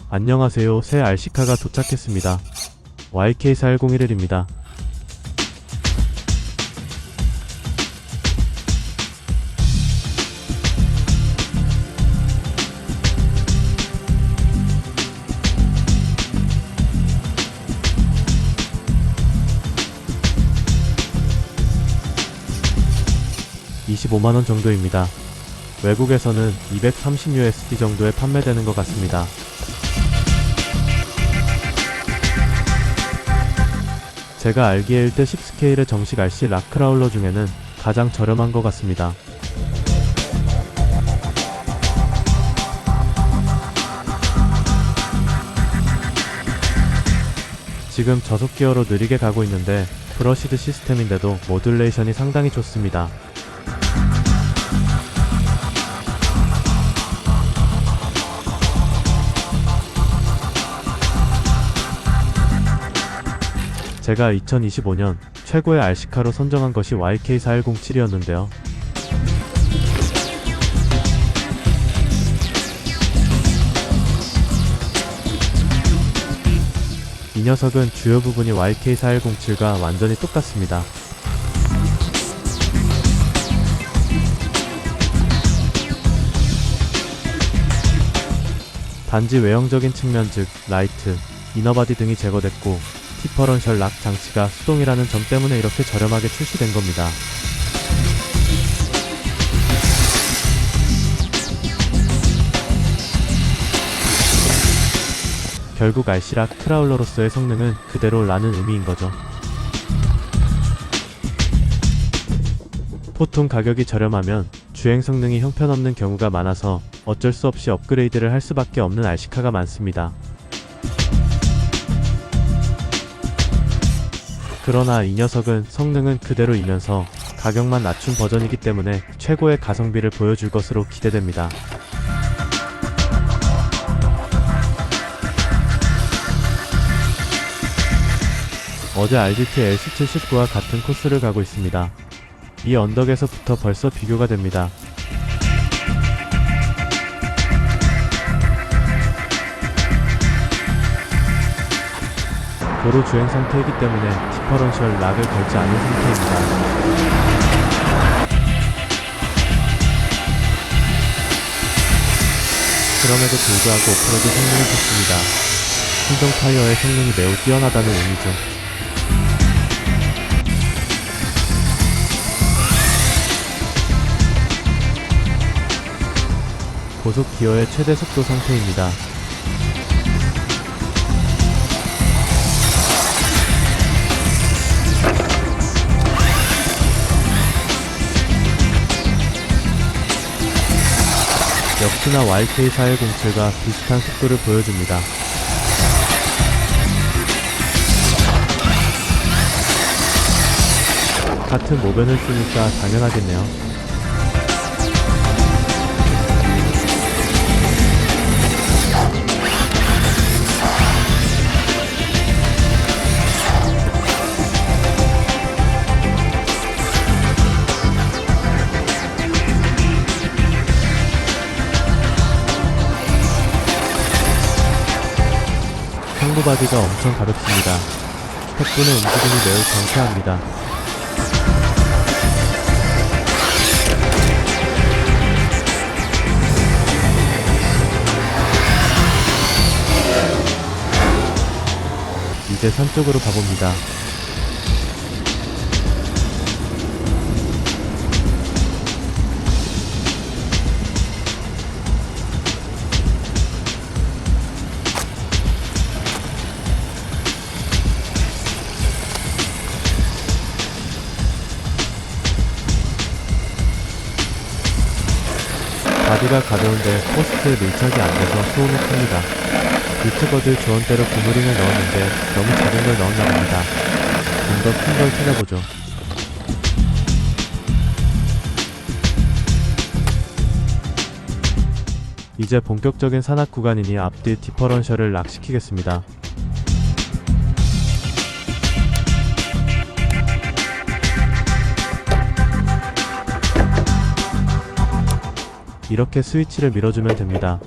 안녕하세요. 새 RC카가 도착했습니다. YK4101입니다. $25만원 정도입니다. 외국에서는 230USD 정도에 판매되는 것 같습니다. 제가 알기에 1대 10 스케일의 정식 RC 락크라울러 중에는 가장 저렴한 것 같습니다. 지금 저속 기어로 느리게 가고 있는데 브러시드 시스템인데도 모듈레이션이 상당히 좋습니다. 제가 2025년 최고의 RC카로 선정한 것이 YK4107이었는데요. 이 녀석은 주요 부분이 YK4107과 완전히 똑같습니다. 단지 외형적인 측면 즉 라이트, 이너바디 등이 제거됐고 디퍼런셜 락 장치가 수동이라는 점 때문에 이렇게 저렴하게 출시된 겁니다. 결국 RC 락 크라울러로서의 성능은 그대로라는 의미인 거죠. 보통 가격이 저렴하면 주행 성능이 형편없는 경우가 많아서 어쩔 수 없이 업그레이드를 할 수밖에 없는 RC카가 많습니다. 그러나 이 녀석은 성능은 그대로이면서 가격만 낮춘 버전이기 때문에 최고의 가성비를 보여줄 것으로 기대됩니다. 어제 RDT LC79와 같은 코스를 가고 있습니다. 이 언덕에서부터 벌써 비교가 됩니다. 도로 주행 상태이기 때문에 디퍼런셜 락을 걸지 않은 상태입니다. 그럼에도 불구하고 오프로드 성능이 좋습니다. 순정 타이어의 성능이 매우 뛰어나다는 의미죠. 고속 기어의 최대 속도 상태입니다. 역시나 YK4107과 비슷한 속도를 보여줍니다. 같은 모변을 쓰니까 당연하겠네요. 상부바디가 엄청 가볍습니다. 턱분의 움직임이 매우 경쾌합니다. 이제 산 쪽으로 가봅니다. 바디가 가벼운데 포스트에 밀착이 안돼서 소음이 큽니다. 유튜버들 조언대로 구무링을 넣었는데 너무 작은 걸 넣었나 봅니다. 좀 더 큰 걸 찾아보죠. 이제 본격적인 산악 구간이니 앞뒤 디퍼런셜을 락시키겠습니다. 이렇게 스위치를 밀어주면 됩니다.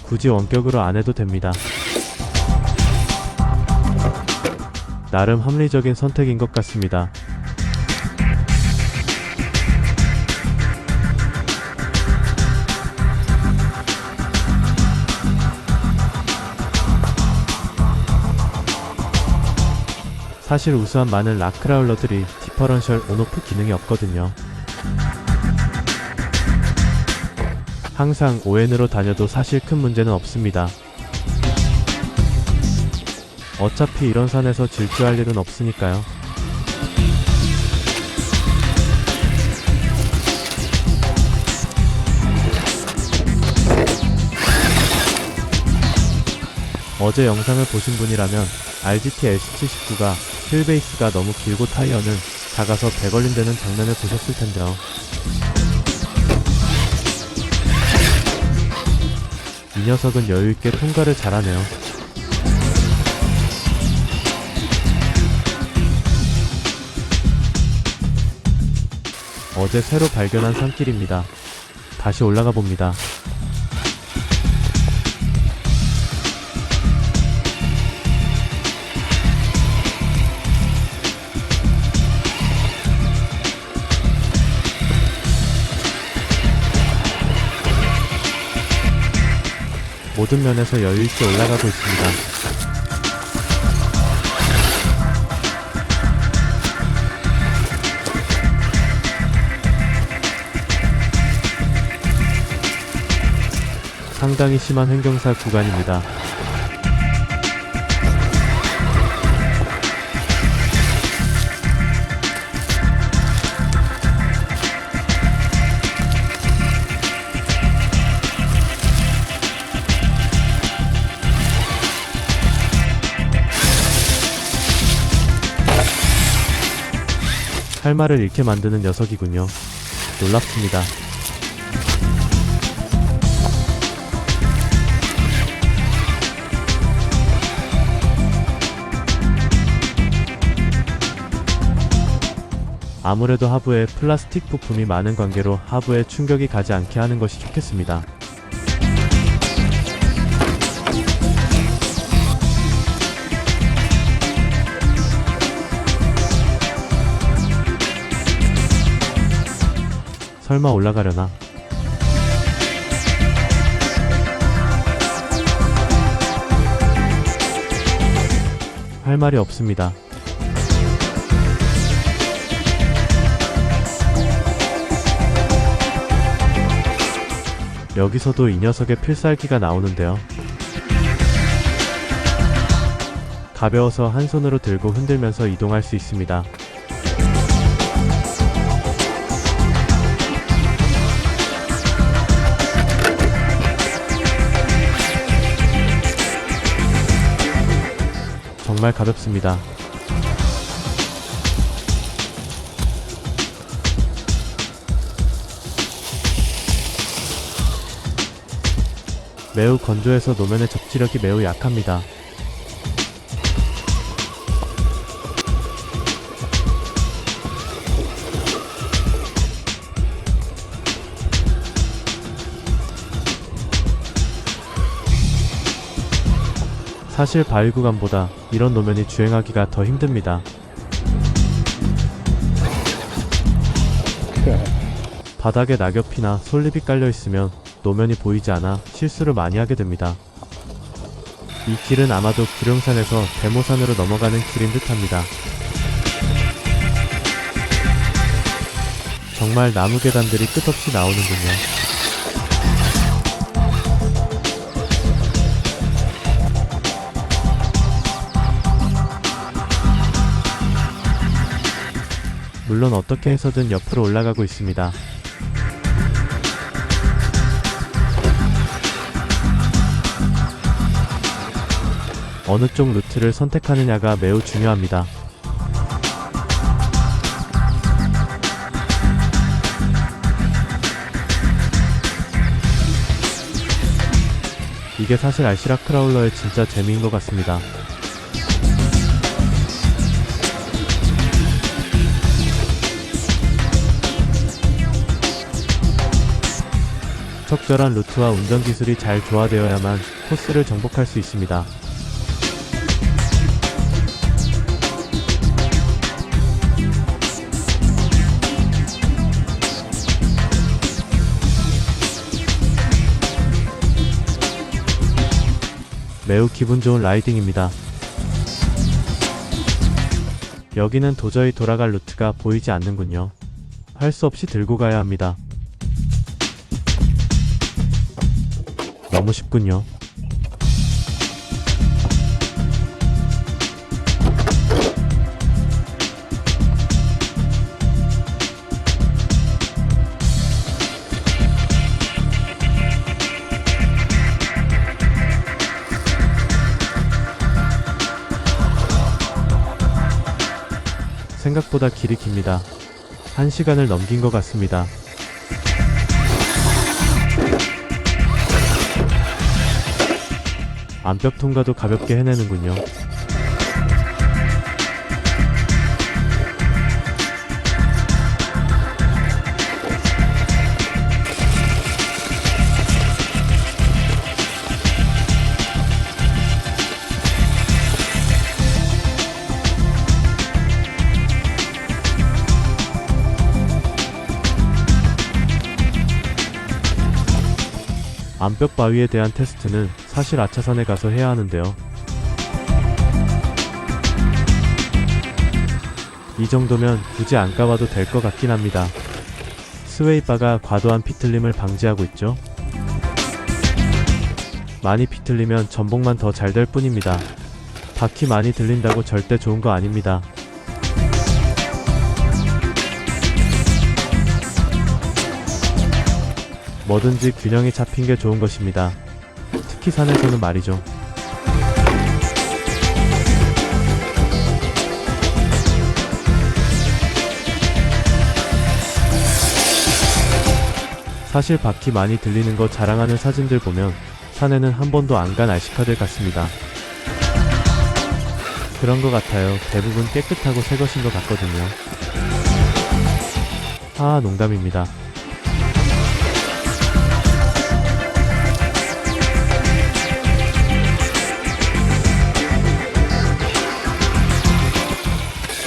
굳이 원격으로 안 해도 됩니다. 나름 합리적인 선택인 것 같습니다. 사실 우수한 많은 락크라울러들이 디퍼런셜 온오프 기능이 없거든요. 항상 ON으로 다녀도 사실 큰 문제는 없습니다. 어차피 이런 산에서 질주할 일은 없으니까요. 어제 영상을 보신 분이라면 RGT LC79가 휠베이스가 너무 길고 타이어는 작아서 배 걸린다는 장면을 보셨을 텐데요. 이 녀석은 여유있게 통과를 잘하네요. 어제 새로 발견한 산길입니다. 다시 올라가 봅니다. 모든 면에서 여유있게 올라가고 있습니다. 상당히 심한 횡경사 구간입니다. 할 말을 잃게 만드는 녀석이군요. 놀랍습니다. 아무래도 하부에 플라스틱 부품이 많은 관계로 하부에 충격이 가지 않게 하는 것이 좋겠습니다. 설마 올라가려나? 할 말이 없습니다. 여기서도 이 녀석의 필살기가 나오는데요. 가벼워서 한 손으로 들고 흔들면서 이동할 수 있습니다. 정말 가볍습니다. 매우 건조해서 노면의 접지력이 매우 약합니다. 사실 바위 구간보다 이런 노면이 주행하기가 더 힘듭니다. 바닥에 낙엽이나 솔잎이 깔려있으면 노면이 보이지 않아 실수를 많이 하게 됩니다. 이 길은 아마도 구룡산에서 대모산으로 넘어가는 길인 듯합니다. 정말 나무 계단들이 끝없이 나오는군요. 물론 어떻게 해서든 옆으로 올라가고 있습니다. 어느 쪽 루트를 선택하느냐가 매우 중요합니다. 이게 사실 RC 락크라울러의 진짜 재미인 것 같습니다. 적절한 루트와 운전 기술이 잘 조화되어야만 코스를 정복할 수 있습니다. 매우 기분 좋은 라이딩입니다. 여기는 도저히 돌아갈 루트가 보이지 않는군요. 할 수 없이 들고 가야 합니다. 너무 쉽군요. 생각보다 길이 깁니다. 1시간을 넘긴 것 같습니다. 암벽 통과도 가볍게 해내는군요. 암벽 바위에 대한 테스트는 사실 아차산에 가서 해야 하는데요. 이 정도면 굳이 안 까봐도 될 것 같긴 합니다. 스웨이바가 과도한 피틀림을 방지하고 있죠. 많이 피틀리면 전복만 더 잘 될 뿐입니다. 바퀴 많이 들린다고 절대 좋은 거 아닙니다. 뭐든지 균형이 잡힌 게 좋은 것입니다. 특히 산에서는 말이죠. 사실 바퀴 많이 들리는 거 자랑하는 사진들 보면 산에는 한 번도 안 간 RC카들 같습니다. 그런 거 같아요. 대부분 깨끗하고 새 것인 것 같거든요. 농담입니다.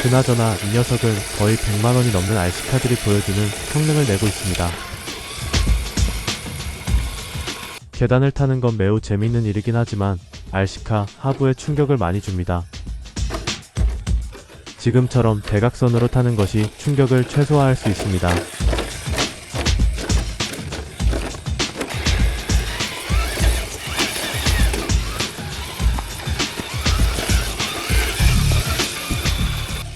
그나저나 이 녀석은 거의 100만원이 넘는 RC카들이 보여주는 성능을 내고 있습니다. 계단을 타는 건 매우 재미있는 일이긴 하지만 RC카 하부에 충격을 많이 줍니다. 지금처럼 대각선으로 타는 것이 충격을 최소화할 수 있습니다.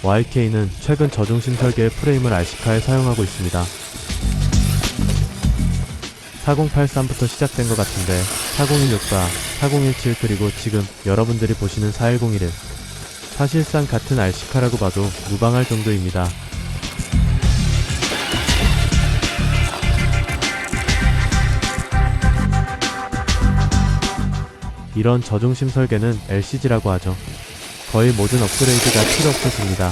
YK는 최근 저중심 설계의 프레임을 RC카에 사용하고 있습니다. 4083부터 시작된 것 같은데 4016과 4017 그리고 지금 여러분들이 보시는 4101은 사실상 같은 RC카라고 봐도 무방할 정도입니다. 이런 저중심 설계는 LCG라고 하죠. 거의 모든 업그레이드가 필요 없어집니다.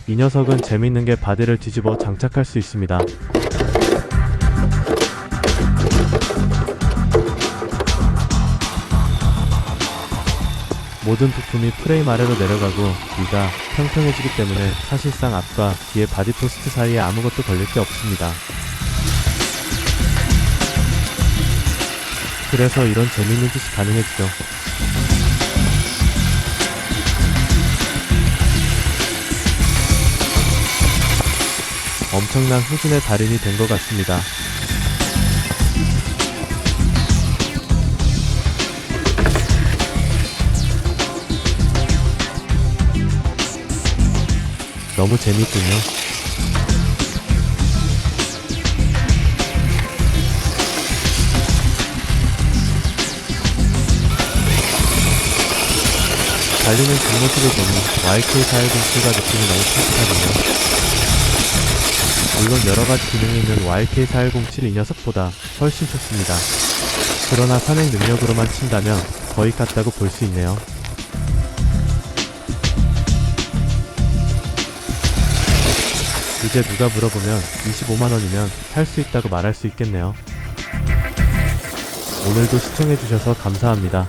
이 녀석은 재밌는 게 바디를 뒤집어 장착할 수 있습니다. 모든 부품이 프레임 아래로 내려가고 위가 평평해지기 때문에 사실상 앞과 뒤에 바디 포스트 사이에 아무것도 걸릴 게 없습니다. 그래서 이런 재미있는 짓이 가능해지죠. 엄청난 후진의 달인이 된 것 같습니다. 너무 재밌군요. 달리는 뒷모습을 보니 YK410T가 느낌이 너무 비슷하군요. 물론 여러가지 기능이 있는 YK4107 이 녀석보다 훨씬 좋습니다. 그러나 산행 능력으로만 친다면 거의 같다고 볼 수 있네요. 이제 누가 물어보면 25만원이면 살 수 있다고 말할 수 있겠네요. 오늘도 시청해주셔서 감사합니다.